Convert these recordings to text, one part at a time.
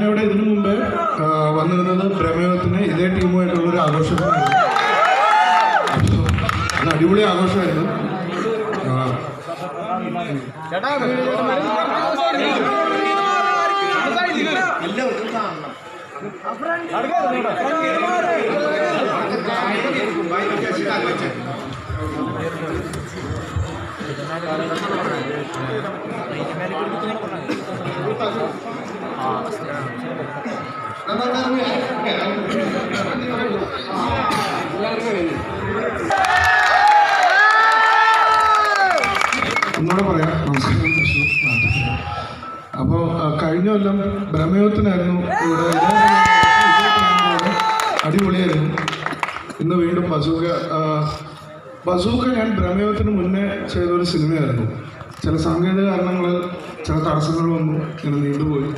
ഞാനിവിടെ ഇതിനു മുമ്പേ വന്നിരുന്നത് പ്രമേയത്തിന് ഇതേ ടീമുമായിട്ടുള്ളൊരു ആഘോഷത്തിനായിരുന്നു. അത് അടിപൊളി ആഘോഷമായിരുന്നു. ഒന്നുകൂടെ പറയാം. നമസ്കാരം. അപ്പോൾ കഴിഞ്ഞ കൊല്ലം ബ്രഹ്മയുദ്ധത്തിനായിരുന്നു ഇവിടെ, അടിപൊളിയായിരുന്നു. ഇന്ന് വീണ്ടും ബസൂക്ക ഞാൻ ബ്രഹ്മയുദ്ധത്തിന് മുന്നേ ചെയ്തൊരു സിനിമയായിരുന്നു. ചില സാങ്കേതിക കാരണങ്ങൾ, ചില തടസ്സങ്ങൾ വന്നു, ഇങ്ങനെ നീണ്ടുപോയി.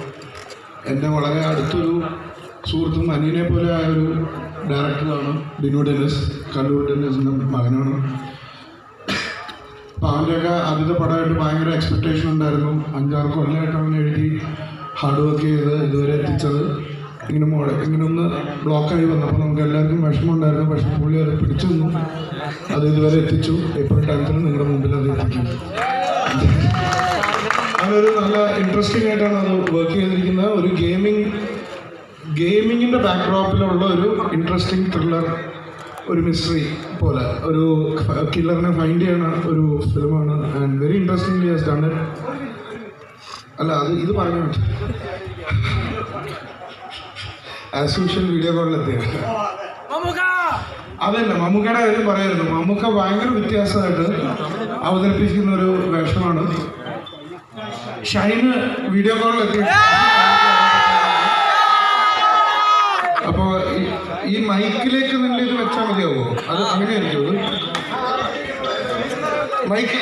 എൻ്റെ വളരെ അടുത്തൊരു സുഹൃത്തും അനിയനെ പോലെ ആയൊരു ഡയറക്ടറാണ് ബിനു ഡെന്നിസ്. കല്ലൂർ ഡെന്നിസിൻ്റെ മകനാണ്. അപ്പോൾ അവൻ്റെയൊക്കെ ആദ്യത്തെ പടമായിട്ട് ഭയങ്കര എക്സ്പെക്റ്റേഷൻ ഉണ്ടായിരുന്നു. 5-6 കൊല്ലമായിട്ട് അവൻ എഴുതി ഹാർഡ് വർക്ക് ചെയ്ത് ഇതുവരെ എത്തിച്ചത് ഇങ്ങനെ ഒന്ന് ബ്ലോക്കായി വന്നപ്പോൾ നമുക്ക് എല്ലാവർക്കും വിഷമമുണ്ടായിരുന്നു. പക്ഷേ പുള്ളി അത് പിടിച്ചു നിന്നു, അത് ഇതുവരെ എത്തിച്ചു. ഏപ്രിൽ 10th നിങ്ങളുടെ മുമ്പിൽ അത് എത്തിക്കുന്നു. അങ്ങനൊരു നല്ല ഇൻട്രസ്റ്റിംഗ് ആയിട്ടാണ് അത് വർക്ക് ചെയ്തിരിക്കുന്നത്. ഒരു ഗെയിമിങ്ങിൻ്റെ ബാക്ക്ഡ്രോപ്പിലുള്ള ഒരു ഇൻട്രസ്റ്റിംഗ് ത്രില്ലർ, ഒരു മിസ്റ്ററി പോലെ ഒരു കില്ലറിനെ ഫൈൻഡ് ചെയ്യുന്ന ഒരു ഫിലിമാണ്. And very interestingly has done it. അല്ല, ഇത് പറയാൻ പറ്റും. ആസ് യൂഷ്വൽ വീഡിയോ കോളിലെത്തിയ അതല്ല, മമ്മൂക്കയുടെ കാര്യം പറയായിരുന്നു. മമ്മൂക്ക ഭയങ്കര വ്യത്യാസമായിട്ട് അവതരിപ്പിക്കുന്ന ഒരു വേഷമാണ്. ഷൈന് വീഡിയോ കോളിലെത്തി. അപ്പോൾ ഈ മൈക്കിലേക്ക് നിന്റെ ഇത് വെച്ചാൽ മതിയാവോ? അത് അങ്ങനെയായിരിക്കും. അത് മൈക്ക്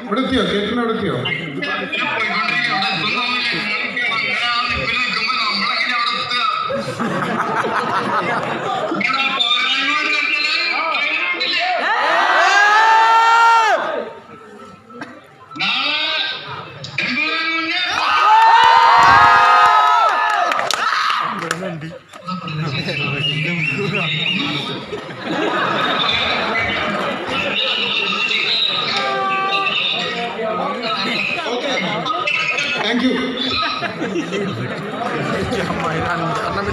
ഇവിടെ എത്തിയോ? കേട്ടിന് അവിടെ എത്തിയോ? Thank you.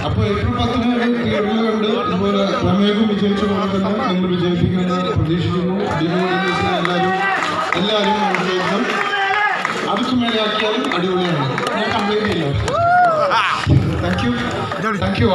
അപ്പോൾ ഏപ്രിൽ 10 തിയേറ്ററിൽ കണ്ട് ഇതുപോലെ പ്രമേയം വിജയിച്ച പോലെ തന്നെ നിങ്ങൾ വിജയിപ്പിക്കുമെന്ന് പ്രതീക്ഷിക്കുന്നു. എല്ലാവരും വിജയിക്കണം. അതൊക്കെ മേലെയാക്കിയാലും അടിപൊളിയാണ്. ഞാൻ കംപ്ലൈൻറ്റ് ചെയ്യില്ല. Thank you. Thank you.